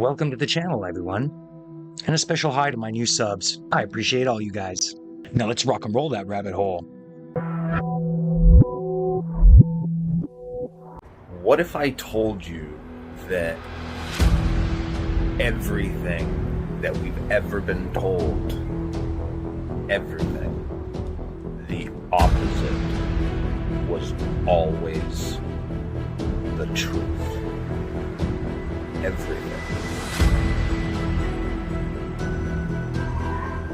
Welcome to the channel, everyone. And a special hi to my new subs. I appreciate all you guys. Now let's rock and roll that rabbit hole. What if I told you that everything that we've ever been told, everything, the opposite was always the truth? Everything.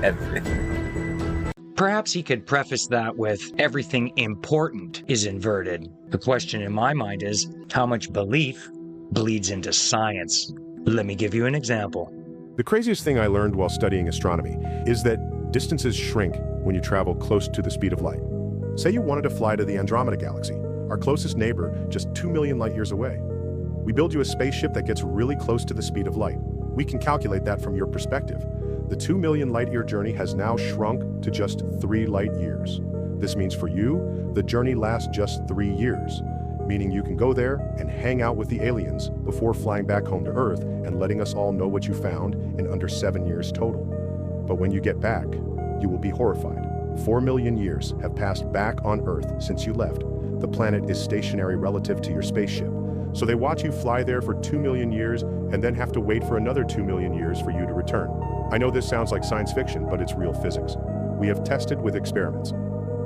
Everything. Perhaps he could preface that with everything important is inverted. The question in my mind is how much belief bleeds into science. Let me give you an example. The craziest thing I learned while studying astronomy is that distances shrink when you travel close to the speed of light. Say you wanted to fly to the Andromeda Galaxy, our closest neighbor just 2 million light years away. We build you a spaceship that gets really close to the speed of light. We can calculate that from your perspective. The 2 million light-year journey has now shrunk to just 3 light years. This means for you, the journey lasts just 3 years, meaning you can go there and hang out with the aliens before flying back home to Earth and letting us all know what you found in under 7 years total. But when you get back, you will be horrified. 4 million years have passed back on Earth since you left. The planet is stationary relative to your spaceship. So they watch you fly there for 2 million years and then have to wait for another 2 million years for you to return. I know this sounds like science fiction, but it's real physics. We have tested with experiments.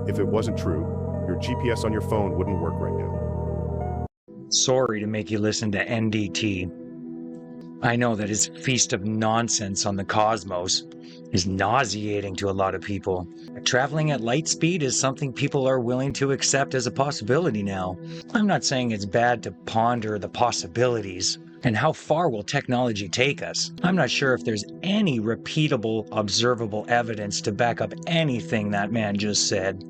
If it wasn't true, your GPS on your phone wouldn't work right now. Sorry to make you listen to NDT. I know that his feast of nonsense on the cosmos is nauseating to a lot of people. Traveling at light speed is something people are willing to accept as a possibility now. I'm not saying it's bad to ponder the possibilities and how far will technology take us. I'm not sure if there's any repeatable, observable evidence to back up anything that man just said.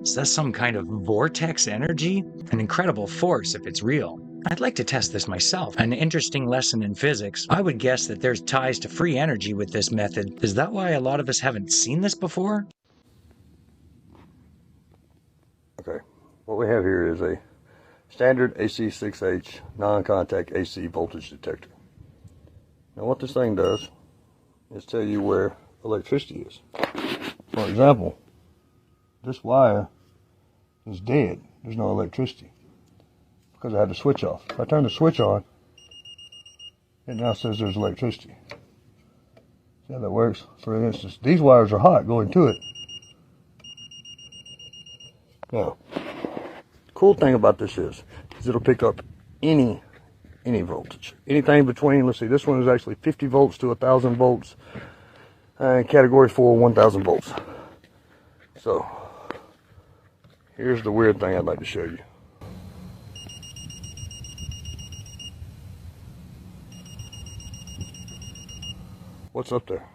Is that some kind of vortex energy? An incredible force if it's real. I'd like to test this myself. An interesting lesson in physics. I would guess that there's ties to free energy with this method. Is that why a lot of us haven't seen this before? Okay, what we have here is a standard AC6H non-contact AC voltage detector. Now what this thing does is tell you where electricity is. For example, this wire is dead. There's no electricity because I had the switch off. If I turn the switch on, it now says there's electricity. See how that works? For instance, these wires are hot going to it. Now, the cool thing about this is it'll pick up any voltage. Anything between, let's see, this one is actually 50 volts to 1,000 volts. Category 4, 1,000 volts. So, here's the weird thing I'd like to show you. What's up there?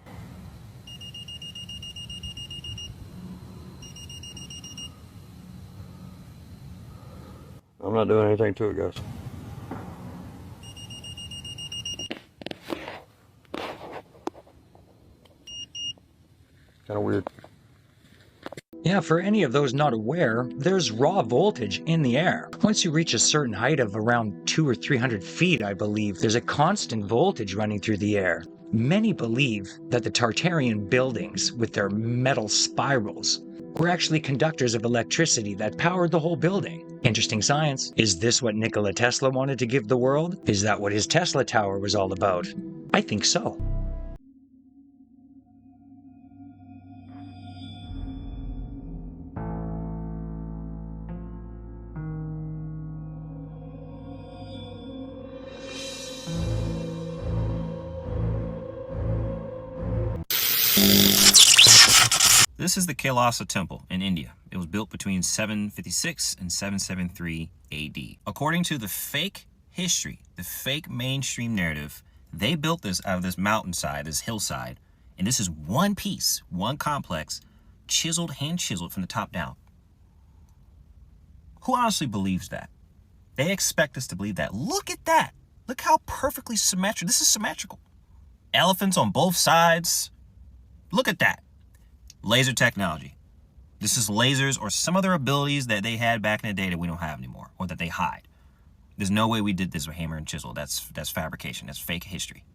I'm not doing anything to it, guys. Kind of weird. Yeah, for any of those not aware, there's raw voltage in the air. Once you reach a certain height of around 200 or 300 feet, I believe, there's a constant voltage running through the air. Many believe that the Tartarian buildings, with their metal spirals, were actually conductors of electricity that powered the whole building. Interesting science. Is this what Nikola Tesla wanted to give the world? Is that what his Tesla Tower was all about? I think so. This is the Kailasa Temple in India. It was built between 756 and 773 AD. According to the fake history, the fake mainstream narrative, they built this out of this mountainside, this hillside, and this is one piece, one complex, chiseled, hand chiseled from the top down. Who honestly believes that? They expect us to believe that. Look at that. Look how perfectly symmetrical. This is symmetrical. Elephants on both sides. Look at that. Laser technology. This is lasers or some other abilities that they had back in the day that we don't have anymore, or that they hide. There's no way we did this with hammer and chisel. That's fabrication. That's fake history.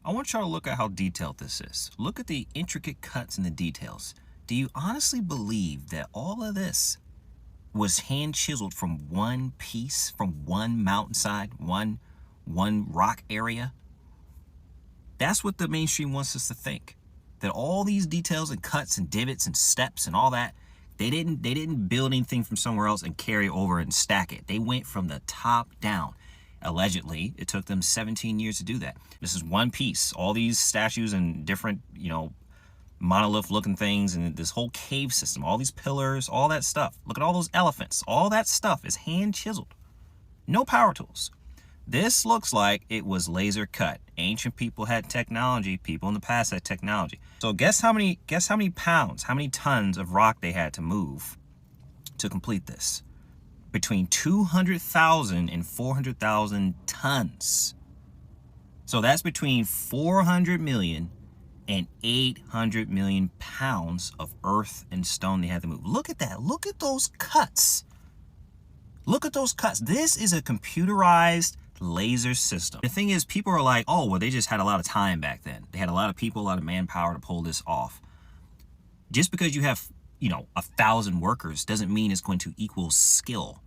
I want y'all to look at how detailed this is. Look at the intricate cuts and the details. Do you honestly believe that all of this was hand chiseled from one piece, from one mountainside, one rock area? That's what the mainstream wants us to think. That all these details and cuts and divots and steps and all that, they didn't build anything from somewhere else and carry over and stack it. They went from the top down. Allegedly, it took them 17 years to do that. This is one piece. All these statues and different, monolith looking things, and this whole cave system, all these pillars, all that stuff. Look at all those elephants. All that stuff is hand chiseled. No power tools. This looks like it was laser cut. Ancient people had technology. People in the past had technology. So guess how many pounds, how many tons of rock they had to move to complete this? Between 200,000 and 400,000 tons. So that's between 400 million and 800 million pounds of earth and stone they had to move. Look at that. Look at those cuts. Look at those cuts. This is a computerized laser system. The thing is, people are like, oh, well, they just had a lot of time back then. They had a lot of people, a lot of manpower to pull this off. Just because you have, 1,000 workers doesn't mean it's going to equal skill.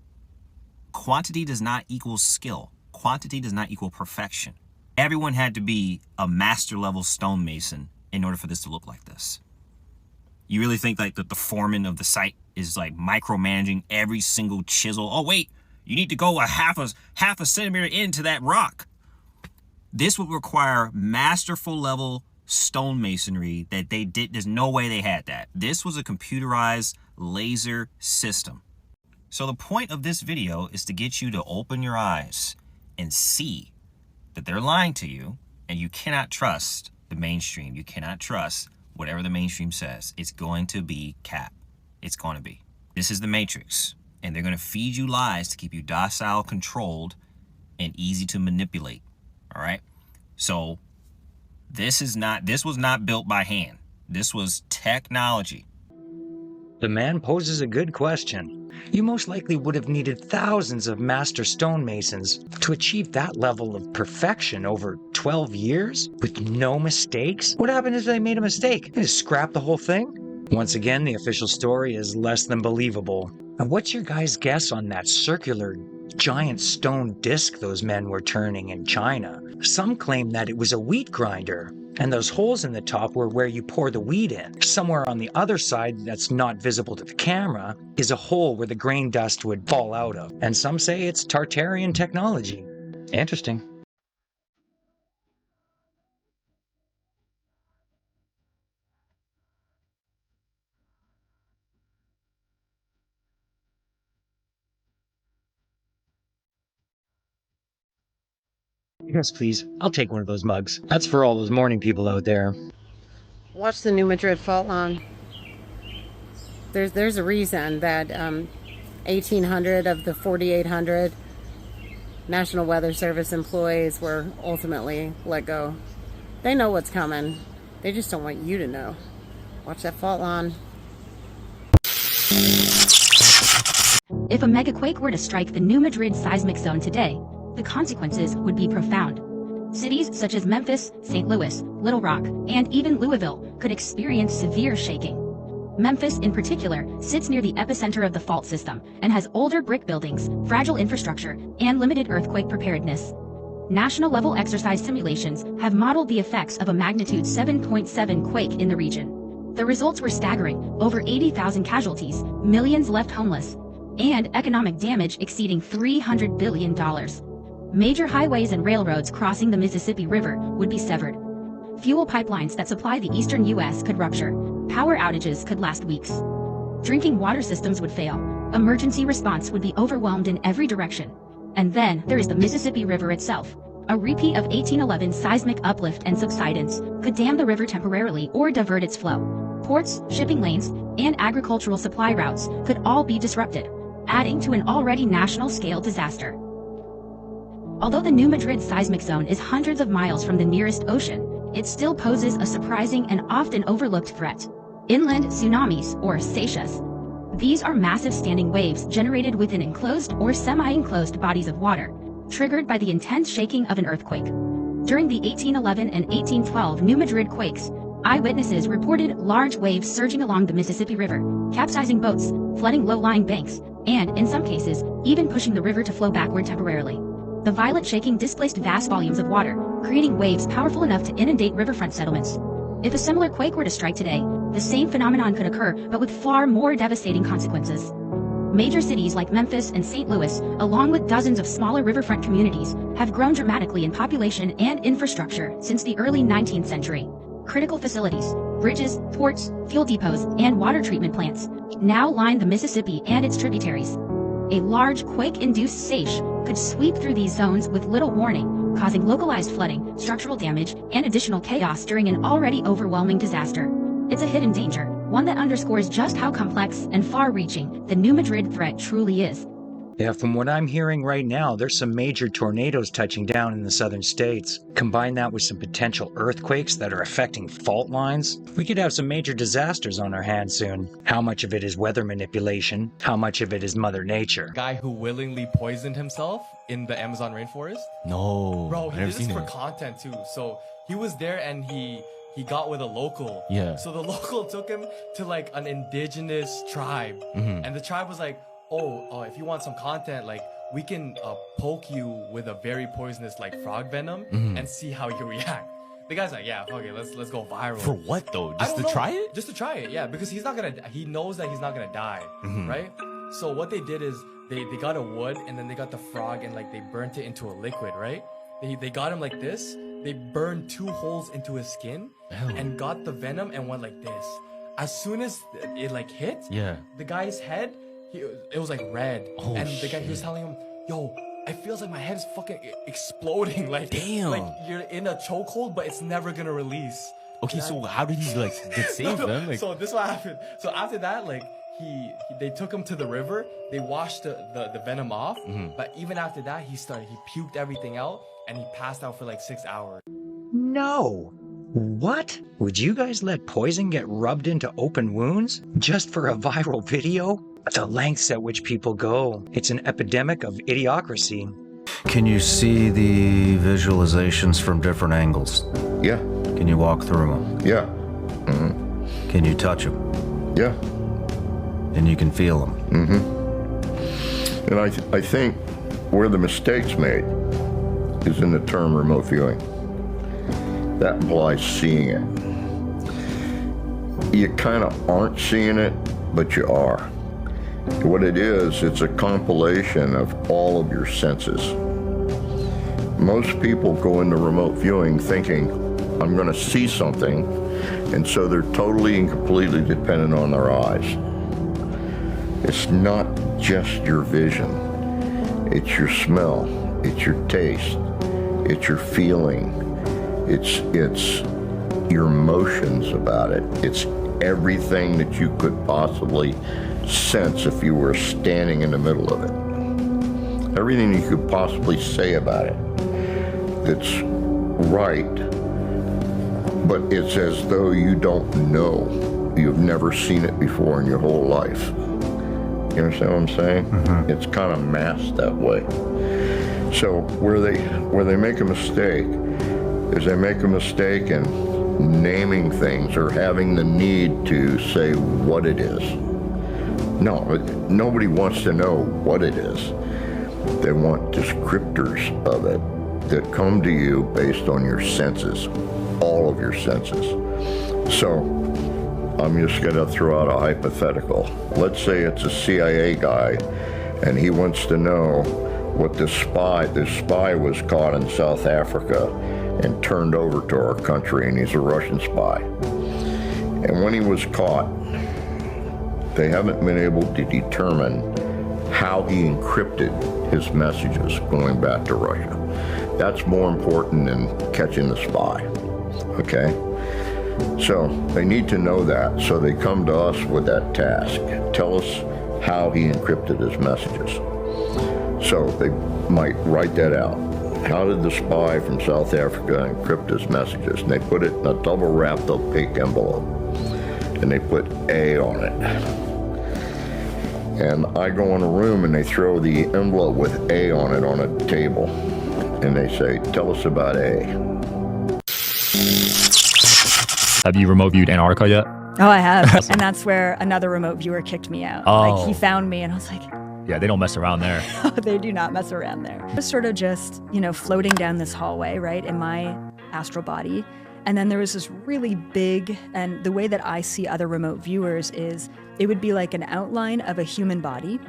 Quantity does not equal skill. Quantity does not equal perfection. Everyone had to be a master level stonemason in order for this to look like this. You really think like that the foreman of the site is like micromanaging every single chisel? Oh, wait, you need to go a half a centimeter into that rock. This would require masterful level stonemasonry that they did. There's no way they had that. This was a computerized laser system. So the point of this video is to get you to open your eyes and see that they're lying to you, and you cannot trust the mainstream. You cannot trust whatever the mainstream says. It's going to be cap. It's going to be. This is the Matrix, and they're going to feed you lies to keep you docile, controlled, and easy to manipulate. All right? So this was not built by hand. This was technology. The man poses a good question. You most likely would have needed thousands of master stonemasons to achieve that level of perfection over 12 years with no mistakes. What happened if they made a mistake? They just scrap the whole thing? Once again, the official story is less than believable. And what's your guys' guess on that circular giant stone disc those men were turning in China? Some claim that it was a wheat grinder, and those holes in the top were where you pour the wheat in. Somewhere on the other side that's not visible to the camera is a hole where the grain dust would fall out of. And some say it's Tartarian technology. Interesting. Yes, please. I'll take one of those mugs. That's for all those morning people out there. Watch the New Madrid fault line. There's a reason that 1,800 of the 4,800 National Weather Service employees were ultimately let go. They know what's coming. They just don't want you to know. Watch that fault line. If a megaquake were to strike the New Madrid seismic zone today, the consequences would be profound. Cities such as Memphis, St. Louis, Little Rock, and even Louisville could experience severe shaking. Memphis, in particular, sits near the epicenter of the fault system and has older brick buildings, fragile infrastructure, and limited earthquake preparedness. National-level exercise simulations have modeled the effects of a magnitude 7.7 quake in the region. The results were staggering: over 80,000 casualties, millions left homeless, and economic damage exceeding $300 billion. Major highways and railroads crossing the Mississippi River would be severed. Fuel pipelines that supply the eastern U.S. could rupture. Power outages could last weeks. Drinking water systems would fail. Emergency response would be overwhelmed in every direction. And then there is the Mississippi River itself. A repeat of 1811 seismic uplift and subsidence could dam the river temporarily or divert its flow. Ports, shipping lanes, and agricultural supply routes could all be disrupted, adding to an already national-scale disaster. Although the New Madrid seismic zone is hundreds of miles from the nearest ocean, it still poses a surprising and often overlooked threat. Inland tsunamis, or seiches. These are massive standing waves generated within enclosed or semi-enclosed bodies of water, triggered by the intense shaking of an earthquake. During the 1811 and 1812 New Madrid quakes, eyewitnesses reported large waves surging along the Mississippi River, capsizing boats, flooding low-lying banks, and, in some cases, even pushing the river to flow backward temporarily. The violent shaking displaced vast volumes of water, creating waves powerful enough to inundate riverfront settlements. If a similar quake were to strike today, the same phenomenon could occur, but with far more devastating consequences. Major cities like Memphis and St. Louis, along with dozens of smaller riverfront communities, have grown dramatically in population and infrastructure since the early 19th century. Critical facilities, bridges, ports, fuel depots, and water treatment plants now line the Mississippi and its tributaries. A large quake-induced seiche could sweep through these zones with little warning, causing localized flooding, structural damage, and additional chaos during an already overwhelming disaster. It's a hidden danger, one that underscores just how complex and far-reaching the New Madrid threat truly is. Yeah, from what I'm hearing right now, there's some major tornadoes touching down in the southern states. Combine that with some potential earthquakes that are affecting fault lines, we could have some major disasters on our hands soon. How much of it is weather manipulation? How much of it is Mother Nature? Guy who willingly poisoned himself in the Amazon rainforest? No, Bro, he I've did never this seen for it. content too. So he was there and he got with a local. Yeah. So the local took him to like an indigenous tribe. And the tribe was like, oh, if you want some content, like we can poke you with a very poisonous like frog venom and see how you react. The guy's like, yeah, okay, let's go viral. For what though? I Just don't to know. try it? Just to try it, yeah, because he knows that he's not gonna die, right? So what they did is they got a wood and then they got the frog and like they burnt it into a liquid, right? They got him like this. They burned 2 holes into his skin and got the venom and went like this. As soon as it like hit, Yeah. the guy's head, it was like red, Oh, and the guy he was telling him, yo, it feels like my head is fucking exploding, like Damn. like you're in a chokehold, but it's never gonna release. Okay, so how did he like get saved then? Like, So this is what happened. So after that, like they took him to the river. They washed the venom off. But even after that, he puked everything out and he passed out for like 6 hours. No! What? Would you guys let poison get rubbed into open wounds? Just for a viral video? The lengths at which people go. It's an epidemic of idiocracy. Can you see the visualizations from different angles? Yeah, Can you walk through them? yeah, Can you touch them? yeah. And you can feel them? And I think where the mistake's made is in the term remote viewing. That implies seeing it. You kind of aren't seeing it, but you are. What it is, it's a compilation of all of your senses. Most people go into remote viewing thinking, I'm going to see something, and so they're totally and completely dependent on their eyes. It's not just your vision. It's your smell. It's your taste. It's your feeling. It's your emotions about it. It's everything that you could possibly sense if you were standing in the middle of it. Everything you could possibly say about it that's right, but it's as though you don't know. You've never seen it before in your whole life. You understand what I'm saying? It's kind of masked that way. So where they make a mistake is they make a mistake in naming things or having the need to say what it is. No, nobody wants to know what it is. They want descriptors of it that come to you based on your senses, all of your senses. So I'm just gonna throw out a hypothetical. Let's say it's a CIA guy and he wants to know what this spy was caught in South Africa and turned over to our country, and he's a Russian spy. And when he was caught, they haven't been able to determine how he encrypted his messages going back to Russia. That's more important than catching the spy, okay? So they need to know that, so they come to us with that task. Tell us how he encrypted his messages. So they might write that out. How did the spy from South Africa encrypt his messages? And they put it in a double wrapped opaque envelope, and they put A on it. And I go in a room and they throw the envelope with A on it on a table, and they say, "Tell us about A." Have you remote viewed Antarctica yet? Oh, I have. And that's where another remote viewer kicked me out. Oh. Like, he found me and I was like, Yeah, they don't mess around there. they do not mess around there. I was sort of just, floating down this hallway, right, in my astral body. And then there was this really big, and the way that I see other remote viewers is it would be like an outline of a human body,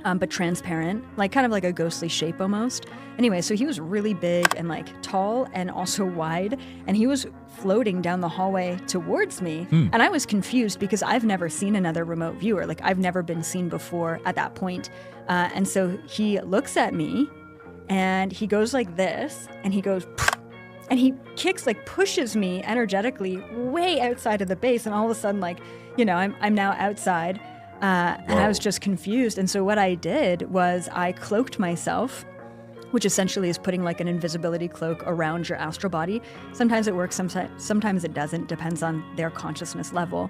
but transparent, kind of like a ghostly shape almost. Anyway, so he was really big and tall and also wide, and he was floating down the hallway towards me. And I was confused because I've never seen another remote viewer. I've never been seen before at that point. And so he looks at me and he goes like this, and he goes, and he kicks, pushes me energetically way outside of the base. And all of a sudden, I'm now outside. And I was just confused. And so what I did was I cloaked myself, which essentially is putting an invisibility cloak around your astral body. Sometimes it works, sometimes it doesn't, depends on their consciousness level.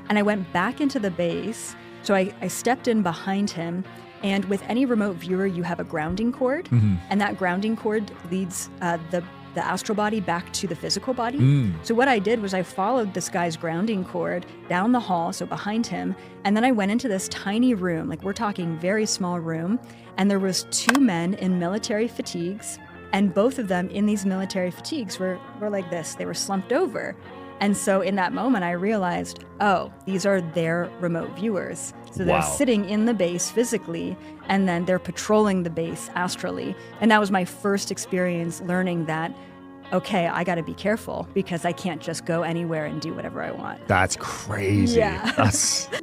And I went back into the base. So I stepped in behind him. And with any remote viewer, you have a grounding cord. And that grounding cord leads the astral body back to the physical body. So what I did was I followed this guy's grounding cord down the hall, so behind him, and then I went into this tiny room, we're talking very small room, and there was two men in military fatigues, and both of them in these military fatigues were like this. They were slumped over. And so in that moment, I realized, oh, these are their remote viewers. So they're sitting in the base physically, and then they're patrolling the base astrally. And that was my first experience learning that, okay, I got to be careful because I can't just go anywhere and do whatever I want. That's crazy. Yeah.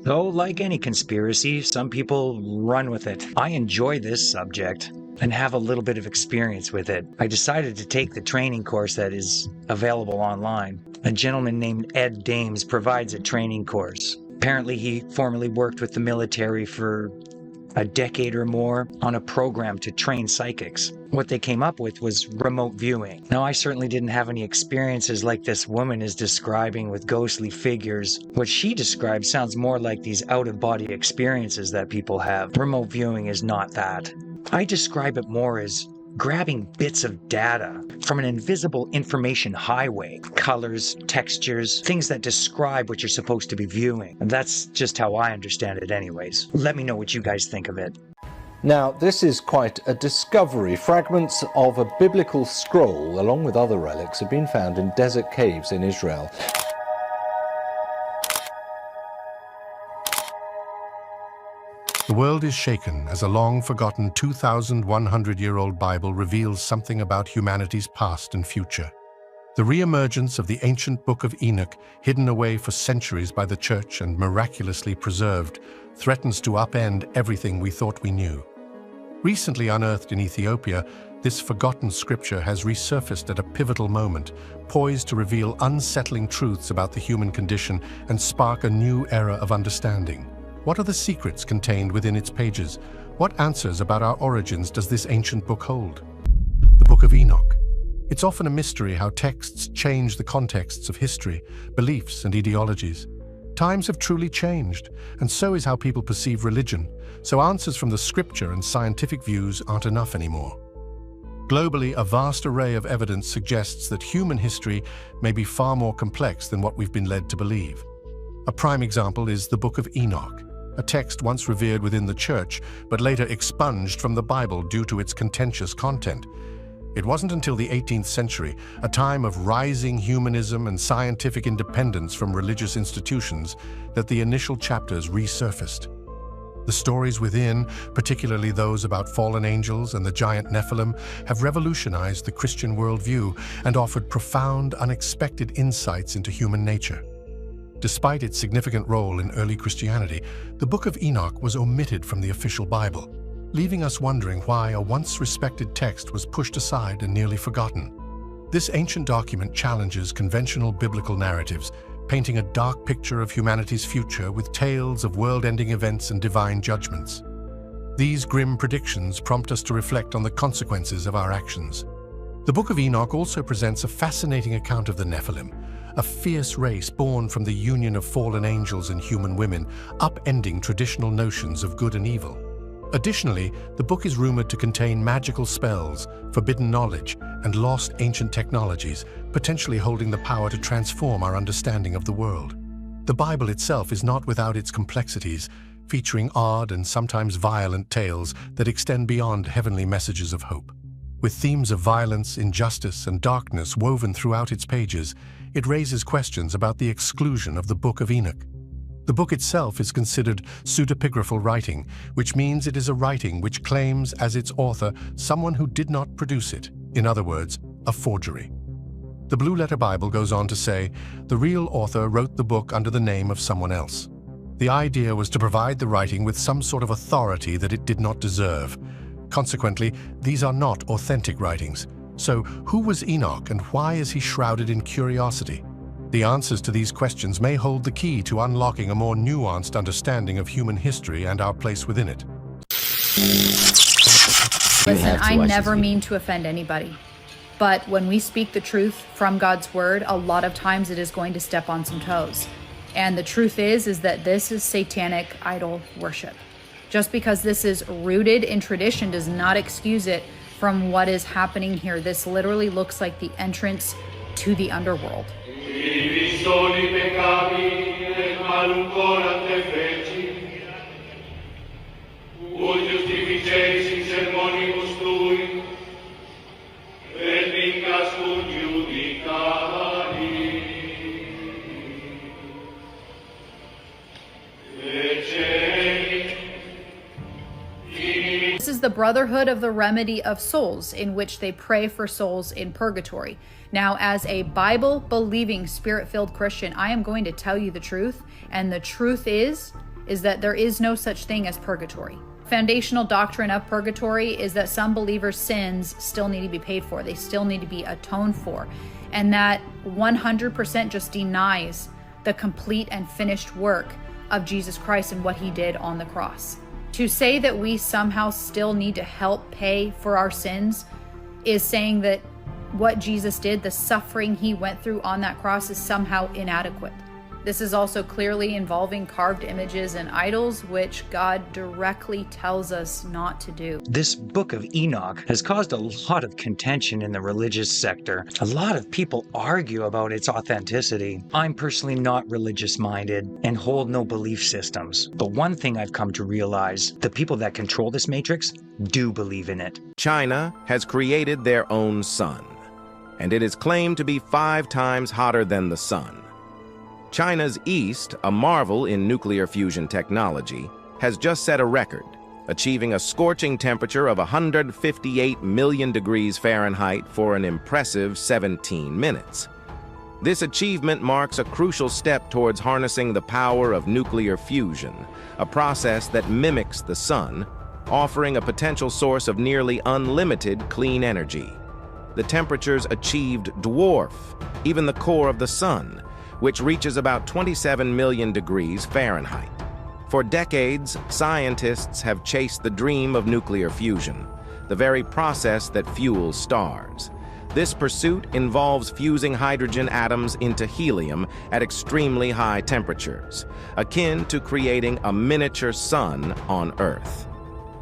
Though, like any conspiracy, some people run with it. I enjoy this subject and have a little bit of experience with it. I decided to take the training course that is available online. A gentleman named Ed Dames provides a training course. Apparently, he formerly worked with the military for a decade or more on a program to train psychics. What they came up with was remote viewing. Now, I certainly didn't have any experiences like this woman is describing with ghostly figures. What she describes sounds more like these out-of-body experiences that people have. Remote viewing is not that. I describe it more as grabbing bits of data from an invisible information highway. Colors, textures, things that describe what you're supposed to be viewing. And that's just how I understand it anyways. Let me know what you guys think of it. Now, this is quite a discovery. Fragments of a biblical scroll, along with other relics, have been found in desert caves in Israel. The world is shaken as a long-forgotten 2,100-year-old Bible reveals something about humanity's past and future. The re-emergence of the ancient Book of Enoch, hidden away for centuries by the Church and miraculously preserved, threatens to upend everything we thought we knew. Recently unearthed in Ethiopia, this forgotten scripture has resurfaced at a pivotal moment, poised to reveal unsettling truths about the human condition and spark a new era of understanding. What are the secrets contained within its pages? What answers about our origins does this ancient book hold? The Book of Enoch. It's often a mystery how texts change the contexts of history, beliefs, and ideologies. Times have truly changed, and so is how people perceive religion, so answers from the scripture and scientific views aren't enough anymore. Globally, a vast array of evidence suggests that human history may be far more complex than what we've been led to believe. A prime example is the Book of Enoch, a text once revered within the Church, but later expunged from the Bible due to its contentious content. It wasn't until the 18th century, a time of rising humanism and scientific independence from religious institutions, that the initial chapters resurfaced. The stories within, particularly those about fallen angels and the giant Nephilim, have revolutionized the Christian worldview and offered profound, unexpected insights into human nature. Despite its significant role in early Christianity, the Book of Enoch was omitted from the official Bible, leaving us wondering why a once respected text was pushed aside and nearly forgotten. This ancient document challenges conventional biblical narratives, painting a dark picture of humanity's future with tales of world-ending events and divine judgments. These grim predictions prompt us to reflect on the consequences of our actions. The Book of Enoch also presents a fascinating account of the Nephilim, a fierce race born from the union of fallen angels and human women, upending traditional notions of good and evil. Additionally, the book is rumored to contain magical spells, forbidden knowledge, and lost ancient technologies, potentially holding the power to transform our understanding of the world. The Bible itself is not without its complexities, featuring odd and sometimes violent tales that extend beyond heavenly messages of hope. With themes of violence, injustice, and darkness woven throughout its pages, it raises questions about the exclusion of the Book of Enoch. The book itself is considered pseudepigraphal writing, which means it is a writing which claims as its author someone who did not produce it, in other words, a forgery. The Blue Letter Bible goes on to say, the real author wrote the book under the name of someone else. The idea was to provide the writing with some sort of authority that it did not deserve. Consequently, these are not authentic writings. So, who was Enoch and why is he shrouded in curiosity? The answers to these questions may hold the key to unlocking a more nuanced understanding of human history and our place within it. Listen, I never mean to offend anybody, but when we speak the truth from God's word, a lot of times it is going to step on some toes. And the truth is that this is satanic idol worship. Just because this is rooted in tradition does not excuse it from what is happening here. This literally looks like the entrance to the underworld. This is the Brotherhood of the Remedy of Souls, in which they pray for souls in purgatory. Now, as a Bible-believing, Spirit-filled Christian, I am going to tell you the truth, and the truth is that there is no such thing as purgatory. Foundational doctrine of purgatory is that some believers' sins still need to be paid for. They still need to be atoned for. And that 100% just denies the complete and finished work of Jesus Christ and what he did on the cross. To say that we somehow still need to help pay for our sins is saying that what Jesus did, the suffering he went through on that cross, is somehow inadequate. This is also clearly involving carved images and idols, which God directly tells us not to do. This Book of Enoch has caused a lot of contention in the religious sector. A lot of people argue about its authenticity. I'm personally not religious-minded and hold no belief systems. But one thing I've come to realize, the people that control this matrix do believe in it. China has created their own sun, and it is claimed to be 5 times hotter than the sun. China's East, a marvel in nuclear fusion technology, has just set a record, achieving a scorching temperature of 158 million degrees Fahrenheit for an impressive 17 minutes. This achievement marks a crucial step towards harnessing the power of nuclear fusion, a process that mimics the sun, offering a potential source of nearly unlimited clean energy. The temperatures achieved dwarf even the core of the sun, which reaches about 27 million degrees Fahrenheit. For decades, scientists have chased the dream of nuclear fusion, the very process that fuels stars. This pursuit involves fusing hydrogen atoms into helium at extremely high temperatures, akin to creating a miniature sun on Earth.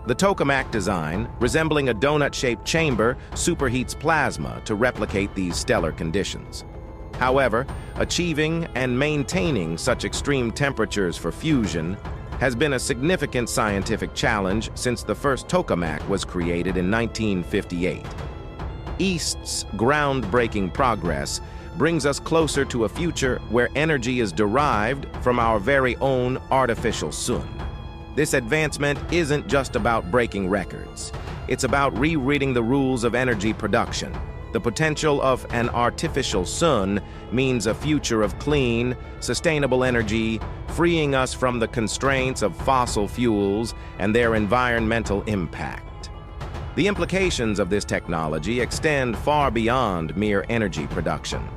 The tokamak design, resembling a donut-shaped chamber, superheats plasma to replicate these stellar conditions. However, achieving and maintaining such extreme temperatures for fusion has been a significant scientific challenge since the first tokamak was created in 1958. East's groundbreaking progress brings us closer to a future where energy is derived from our very own artificial sun. This advancement isn't just about breaking records. It's about rereading the rules of energy production. The potential of an artificial sun means a future of clean, sustainable energy, freeing us from the constraints of fossil fuels and their environmental impact. The implications of this technology extend far beyond mere energy production.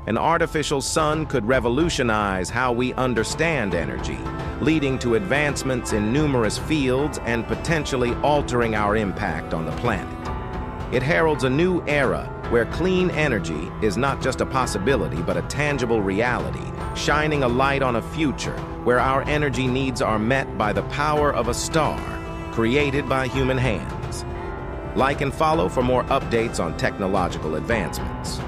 An artificial sun could revolutionize how we understand energy, leading to advancements in numerous fields and potentially altering our impact on the planet. It heralds a new era where clean energy is not just a possibility but a tangible reality, shining a light on a future where our energy needs are met by the power of a star created by human hands. Like and follow for more updates on technological advancements.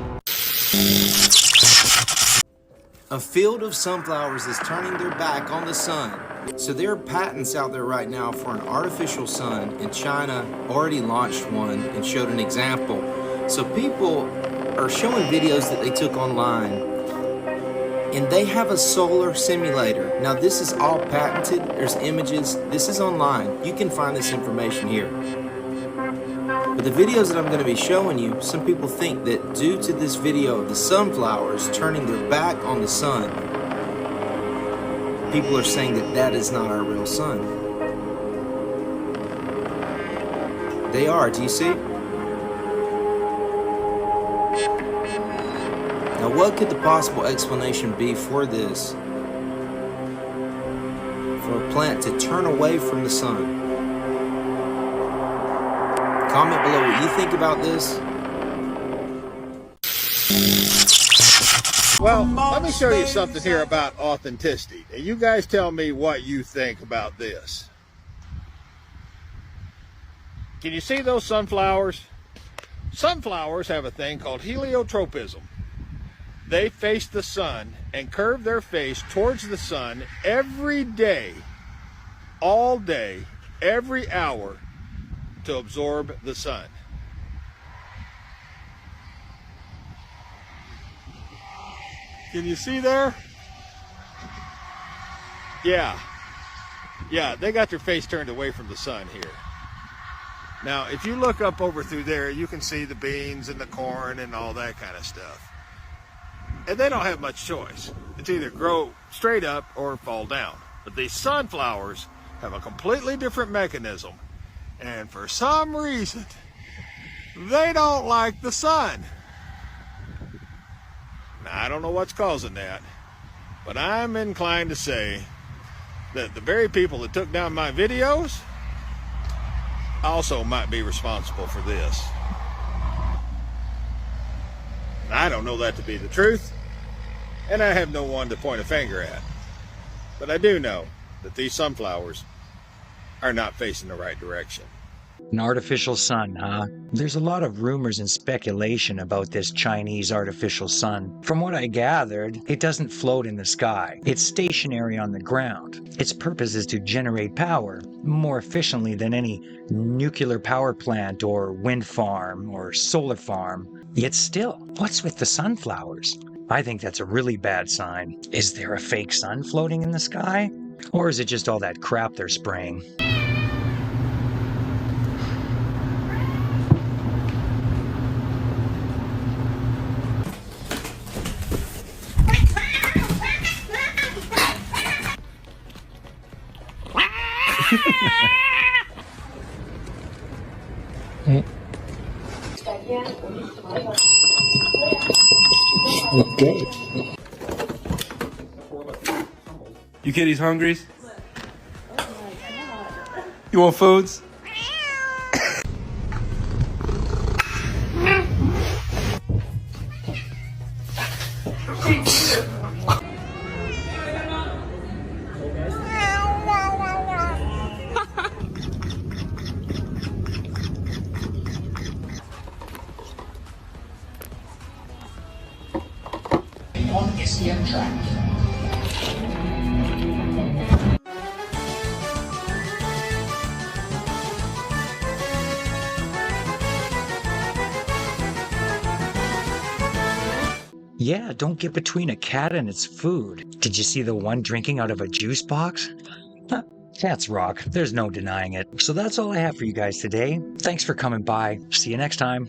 A field of sunflowers is turning their back on the sun. So there are patents out there right now for an artificial sun, and China already launched one and showed an example. So people are showing videos that they took online, and they have a solar simulator. Now this is all patented, there's images, this is online. You can find this information here. But the videos that I'm going to be showing you, some people think that due to this video of the sunflowers turning their back on the sun, people are saying that that is not our real sun. They are, do you see? Now what could the possible explanation be for this? For a plant to turn away from the sun? Comment below what you think about this. Well, let me show you something here about authenticity. And you guys tell me what you think about this. Can you see those sunflowers? Sunflowers have a thing called heliotropism. They face the sun and curve their face towards the sun every day, all day, every hour, to absorb the sun. Can you see there? Yeah, they got their face turned away from the sun here. Now, if you look up over through there, you can see the beans and the corn and all that kind of stuff. And they don't have much choice. It's either grow straight up or fall down. But these sunflowers have a completely different mechanism. And for some reason, they don't like the sun. Now, I don't know what's causing that, but I'm inclined to say that the very people that took down my videos also might be responsible for this. I don't know that to be the truth, and I have no one to point a finger at. But I do know that these sunflowers are not facing the right direction. An artificial sun, huh? There's a lot of rumors and speculation about this Chinese artificial sun. From what I gathered, it doesn't float in the sky. It's stationary on the ground. Its purpose is to generate power more efficiently than any nuclear power plant or wind farm or solar farm. Yet still, what's with the sunflowers? I think that's a really bad sign. Is there a fake sun floating in the sky? Or is it just all that crap they're spraying? Okay. You kitties hungry? You want foods? On SCM track. Yeah, don't get between a cat and its food. Did you see the one drinking out of a juice box? Cats rock. There's no denying it. So that's all I have for you guys today. Thanks for coming by. See you next time.